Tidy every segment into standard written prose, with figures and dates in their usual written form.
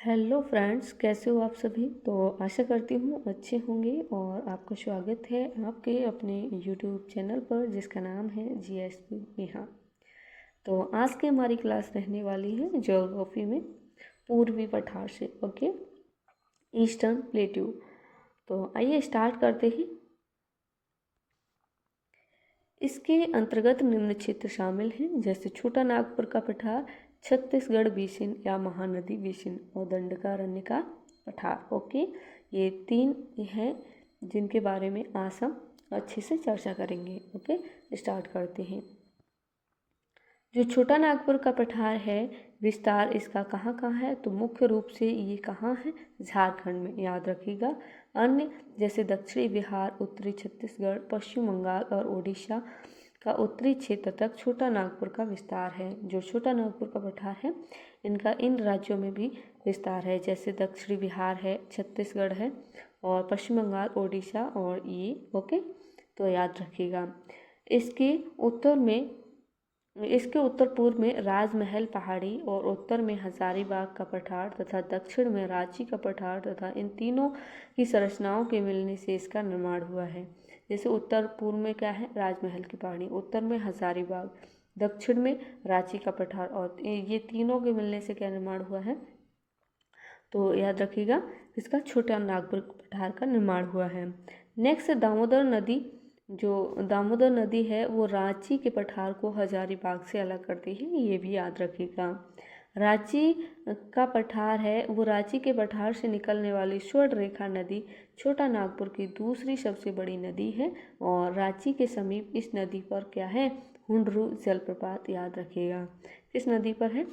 Hello friends, कैसे हो आप सभी। तो आशा करती हूँ अच्छे होंगे और आपका स्वागत है आपके अपने यूट्यूब चैनल पर जिसका नाम है जीएसपी नेहा। तो आज की हमारी क्लास रहने वाली है ज्योग्राफी में पूर्वी पठार से। Okay, eastern plateau. तो आइए स्टार्ट करते हैं। इसके अंतर्गत निम्न क्षेत्र शामिल हैं, जैसे छोटा नागपुर का पठार, छत्तीसगढ़ बेसिन या महानदी बेसिन और दंडकारण्य का पठार। ओके, ये तीन हैं जिनके बारे में आज हम अच्छे से चर्चा करेंगे। ओके, स्टार्ट करते हैं। जो छोटा नागपुर का पठार है, विस्तार इसका कहाँ कहाँ है, तो मुख्य रूप से ये कहाँ है, झारखंड में, याद रखिएगा। अन्य जैसे दक्षिणी बिहार, उत्तरी छत्तीसगढ़, पश्चिम बंगाल और ओडिशा का उत्तरी क्षेत्र तक छोटा नागपुर का विस्तार है। जो छोटा नागपुर का पठार है, इनका इन राज्यों में भी विस्तार है, जैसे दक्षिणी बिहार है, छत्तीसगढ़ है और पश्चिम बंगाल, ओडिशा और ये। ओके, तो याद रखिएगा। इसके उत्तर में इसके उत्तर पूर्व में राजमहल पहाड़ी और उत्तर में हजारीबाग का पठार तथा दक्षिण में रांची का पठार तथा इन तीनों की संरचनाओं के मिलने से इसका निर्माण हुआ है। जैसे उत्तर पूर्व में क्या है, राजमहल की पहाड़ी, उत्तर में हजारीबाग, दक्षिण में रांची का पठार और ये तीनों के मिलने से क्या निर्माण हुआ है, तो याद रखिएगा इसका छोटा नागपुर पठार का निर्माण हुआ है। नेक्स्ट, दामोदर नदी। जो दामोदर नदी है वो रांची के पठार को हजारीबाग से अलग करती है, ये भी याद रखिएगा। रांची का पठार है वो रांची के पठार से निकलने वाली स्वर्ण रेखा नदी छोटा नागपुर की दूसरी सबसे बड़ी नदी है और रांची के समीप इस नदी पर क्या है, हुंडरू जलप्रपात, याद रखिएगा। किस नदी पर है,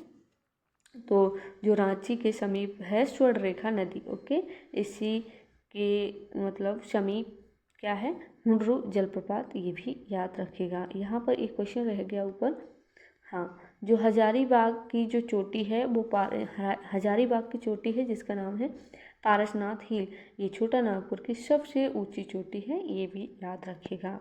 तो जो रांची के समीप है स्वर्ण रेखा नदी। ओके, इसी के मतलब समीप क्या है, हुंडरू जलप्रपात, ये भी याद रखिएगा। यहाँ पर एक क्वेश्चन रह गया ऊपर। हाँ, जो हजारीबाग की जो चोटी है वो हजारीबाग की चोटी है जिसका नाम है पारसनाथ हिल, ये छोटा नागपुर की सबसे ऊंची चोटी है, ये भी याद रखिएगा।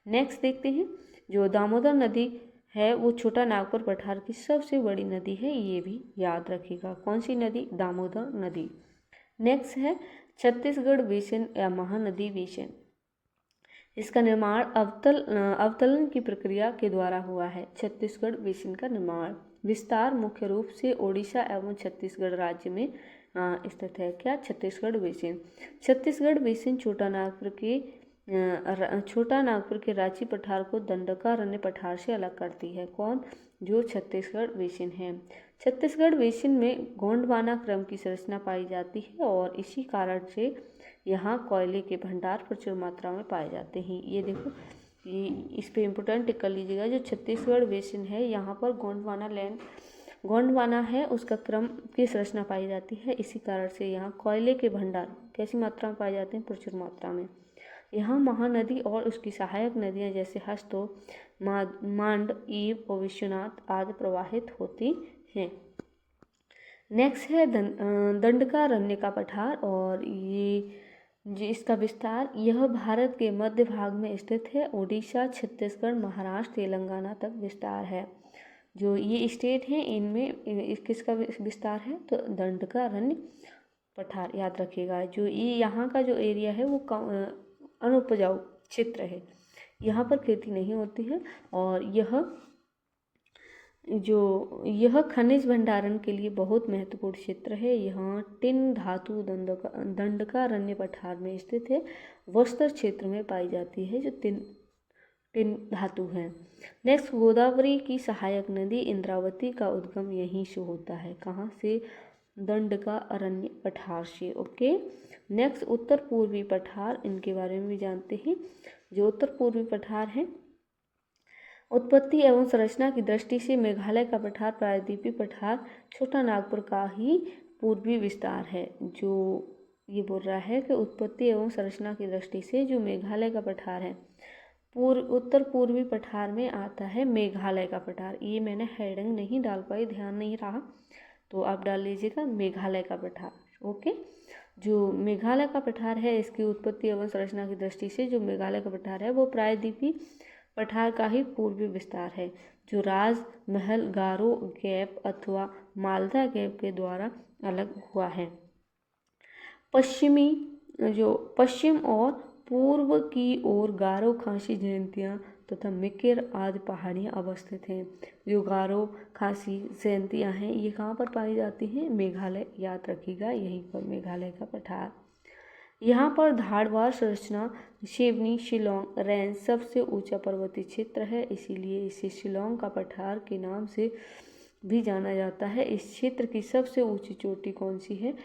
नेक्स्ट देखते हैं। जो दामोदर नदी है वो छोटा नागपुर पठार की सबसे बड़ी नदी है, ये भी याद रखिएगा। कौन सी नदी, दामोदर नदी। नेक्स्ट है छत्तीसगढ़ बेसिन या महानदी बेसिन। इसका निर्माण अवतलन की प्रक्रिया के द्वारा हुआ है। छत्तीसगढ़ बेसिन का निर्माण विस्तार मुख्य रूप से ओडिशा एवं छत्तीसगढ़ राज्य में स्थित है। क्या, छत्तीसगढ़ बेसिन। छत्तीसगढ़ बेसिन छोटा नागपुर के रांची पठार को दंडकारण्य पठार से अलग करती है। कौन, जो छत्तीसगढ़ बेसिन है। छत्तीसगढ़ बेसिन में गोंडवाना क्रम की संरचना पाई जाती है और इसी कारण से यहाँ कोयले के भंडार प्रचुर मात्रा में पाए जाते हैं। ये देखो, ये इस पे इम्पोर्टेंट टिक कर लीजिएगा। जो छत्तीसगढ़ बेसिन है यहाँ पर गोंडवाना है उसका क्रम की संरचना पाई जाती है, इसी कारण से यहाँ कोयले के भंडार कैसी मात्रा में पाए जाते हैं, प्रचुर मात्रा में। यहाँ महानदी और उसकी सहायक नदियाँ जैसे हस्तो, मांड, ईव और विश्वनाथ आदि प्रवाहित होती हैं। नेक्स्ट है दंडकारण्य का पठार और ये इसका विस्तार यह भारत के मध्य भाग में स्थित है। ओडिशा, छत्तीसगढ़, महाराष्ट्र, तेलंगाना तक विस्तार है। जो ये स्टेट हैं इनमें किसका विस्तार है, तो दंडकारण्य पठार, याद रखिएगा। जो ये यहाँ का जो एरिया है वो अनुपजाऊ क्षेत्र है, यहाँ पर खेती नहीं होती है और यह खनिज भंडारण के लिए बहुत महत्वपूर्ण क्षेत्र है। यहाँ टिन धातु दंडकारण्य पठार में स्थित है, बस्तर क्षेत्र में पाई जाती है जो टिन धातु है। नेक्स्ट, गोदावरी की सहायक नदी इंद्रावती का उद्गम यहीं से होता है। कहाँ से, दंडकारण्य पठार से। ओके, नेक्स्ट उत्तर पूर्वी पठार, इनके बारे में भी जानते हैं। जो उत्तर पूर्वी पठार है, उत्पत्ति एवं संरचना की दृष्टि से मेघालय का पठार प्रायद्वीपीय पठार छोटा नागपुर का ही पूर्वी विस्तार है। जो ये बोल रहा है कि उत्पत्ति एवं संरचना की दृष्टि से जो मेघालय का पठार है, उत्तर पूर्वी पठार में आता है मेघालय का पठार। ये मैंने हेडिंग नहीं डाल पाई, ध्यान नहीं रहा, तो आप डाल लीजिएगा मेघालय का पठार। ओके, जो मेघालय का पठार है इसकी उत्पत्ति एवं संरचना की दृष्टि से जो मेघालय का पठार है वो प्रायद्वीपीय पठार का ही पूर्वी विस्तार है। जो राजमहल, गारो, गैप अथवा मालदा गैप के द्वारा अलग हुआ है। पश्चिम और पूर्व की ओर गारो खासी जयंतियाँ तथा मिकिर आदि पहाड़ियाँ अवस्थित हैं। जो गारो खासी जयंतियाँ हैं ये कहाँ पर पाई जाती हैं? मेघालय, याद रखिएगा, यहीं पर मेघालय का पठार। यहाँ पर धारवाड़ संरचना सिवनी शिलोंग रेंज सबसे ऊंचा पर्वतीय क्षेत्र है, इसीलिए इसे शिलोंग का पठार के नाम से भी जाना जाता है। इस क्षेत्र की सबसे ऊंची चोटी कौन सी है?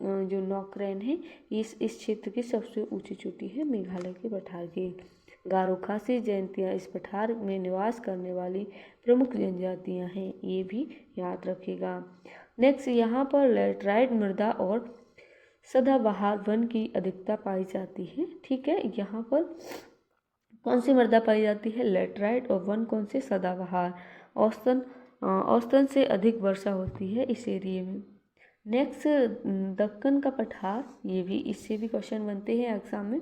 जो नौकरेन है, इस क्षेत्र की सबसे ऊंची चोटी है मेघालय के पठार की। गारो खासी जयंतियाँ इस पठार में निवास करने वाली प्रमुख जनजातियाँ हैं, ये भी याद रखिएगा। नेक्स्ट, यहाँ पर लेटराइट मृदा और सदाबहार वन की अधिकता पाई जाती है। ठीक है, यहाँ पर कौन सी मृदा पाई जाती है? लेटराइट, और वन कौन से? सदाबहार। औसतन से अधिक वर्षा होती है इस एरिया में। नेक्स्ट, दक्कन का पठार, ये भी इससे भी क्वेश्चन बनते हैं एग्जाम में।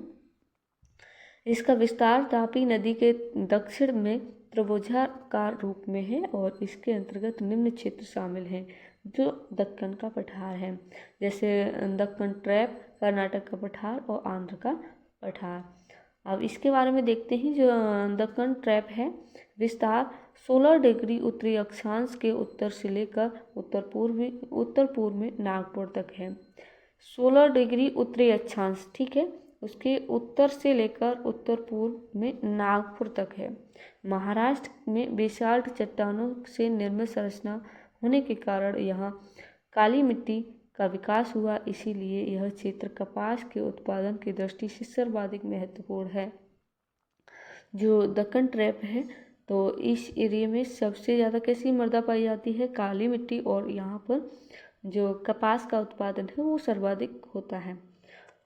इसका विस्तार तापी नदी के दक्षिण में त्रिभुजाकार रूप में है और इसके अंतर्गत निम्न क्षेत्र शामिल हैं जो दक्कन का पठार है, जैसे दक्कन ट्रैप, कर्नाटक का पठार और आंध्र का पठार। अब इसके बारे में देखते हैं। जो दक्कन ट्रैप है, विस्तार 16 डिग्री उत्तरी अक्षांश के उत्तर से लेकर उत्तर पूर्व में नागपुर तक है। 16 डिग्री उत्तरी अक्षांश, ठीक है, उसके उत्तर से लेकर उत्तर पूर्व में नागपुर तक है। महाराष्ट्र में बेसाल्ट चट्टानों से निर्मित संरचना होने के कारण यहाँ काली मिट्टी का विकास हुआ, इसीलिए यह क्षेत्र कपास के उत्पादन की दृष्टि से सर्वाधिक महत्वपूर्ण है। जो दक्कन ट्रैप है, तो इस एरिया में सबसे ज़्यादा कैसी मृदा पाई जाती है? काली मिट्टी, और यहाँ पर जो कपास का उत्पादन है वो सर्वाधिक होता है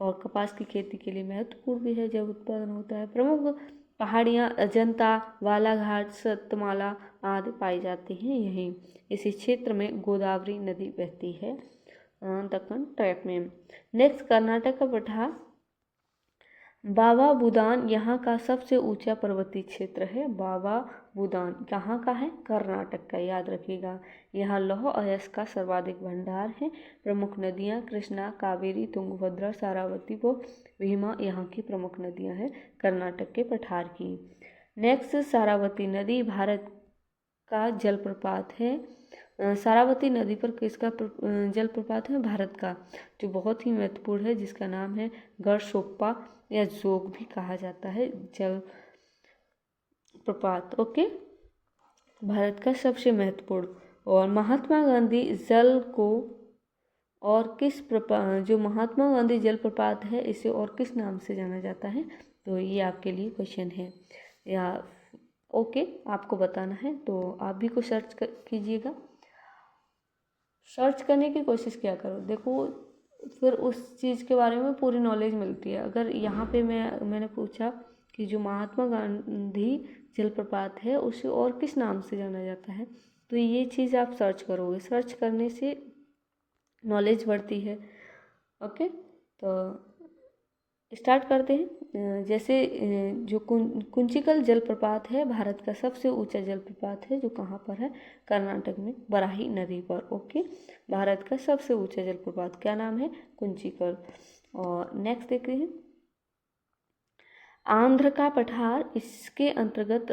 और कपास की खेती के लिए महत्वपूर्ण भी है जब उत्पादन होता है। प्रमुख पहाड़ियाँ अजंता, बालाघाट, सतमाला आदि पाई जाती हैं यहीं। इसी क्षेत्र में गोदावरी नदी बहती है दक्कन ट्रैप में। नेक्स्ट, कर्नाटक का पठार, बाबा बुदान यहाँ का सबसे ऊंचा पर्वतीय क्षेत्र है। बाबा बुदान कहाँ का है? कर्नाटक का, याद रखिएगा। यहाँ लौह अयस्क का सर्वाधिक भंडार है। प्रमुख नदियाँ कृष्णा, कावेरी, तुंगभद्रा, सारावती व भीमा यहाँ की प्रमुख नदियाँ हैं कर्नाटक के पठार की। नेक्स्ट, सारावती नदी भारत का जलप्रपात है। सारावती नदी पर किसका जलप्रपात है? भारत का, जो बहुत ही महत्वपूर्ण है, जिसका नाम है गढ़सोप्पा या जोग भी कहा जाता है जल प्रपात। ओके, भारत का सबसे महत्वपूर्ण। और महात्मा गांधी जल को और किस प्रपात, जो महात्मा गांधी जलप्रपात है, इसे और किस नाम से जाना जाता है? तो ये आपके लिए क्वेश्चन है, या ओके आपको बताना है, तो आप भी कुछ सर्च कीजिएगा। सर्च करने की कोशिश क्या करो, देखो फिर उस चीज़ के बारे में पूरी नॉलेज मिलती है। अगर यहाँ पे मैंने पूछा कि जो महात्मा गांधी जलप्रपात है उसे और किस नाम से जाना जाता है, तो ये चीज़ आप सर्च करोगे। सर्च करने से नॉलेज बढ़ती है। ओके, तो स्टार्ट करते हैं। जैसे जो कुंचिकल जलप्रपात है भारत का सबसे ऊंचा जलप्रपात है, जो कहाँ पर है? कर्नाटक में बराही नदी पर। ओके, भारत का सबसे ऊंचा जलप्रपात क्या नाम है? कुंचिकल। और नेक्स्ट देखते हैं, आंध्र का पठार, इसके अंतर्गत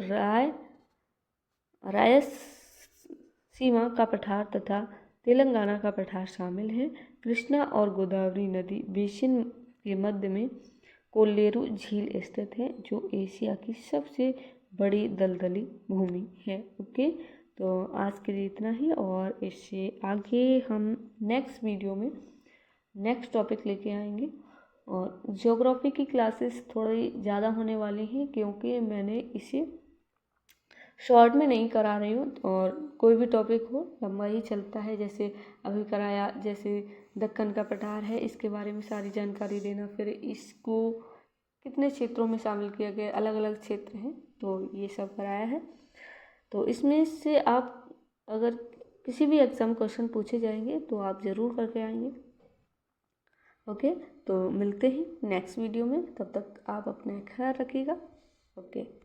रायलसीमा का पठार तथा तेलंगाना का पठार शामिल है। कृष्णा और गोदावरी नदी बेसिन के मध्य में कोल्लेरू झील स्थित है, जो एशिया की सबसे बड़ी दलदली भूमि है। ओके, तो आज के लिए इतना ही, और इससे आगे हम नेक्स्ट वीडियो में नेक्स्ट टॉपिक लेके आएंगे। और ज्योग्राफी की क्लासेस थोड़ी ज़्यादा होने वाली हैं, क्योंकि मैंने इसे शॉर्ट में नहीं करा रही हूँ, और कोई भी टॉपिक हो लंबा ही चलता है। जैसे अभी कराया, जैसे दक्कन का पठार है, इसके बारे में सारी जानकारी देना, फिर इसको कितने क्षेत्रों में शामिल किया गया, अलग अलग क्षेत्र हैं, तो ये सब कराया है। तो इसमें से आप अगर किसी भी एग्जाम क्वेश्चन पूछे जाएंगे तो आप ज़रूर करके आएंगे। ओके, तो मिलते हैं नेक्स्ट वीडियो में, तब तक आप अपना ख्याल रखिएगा। ओके।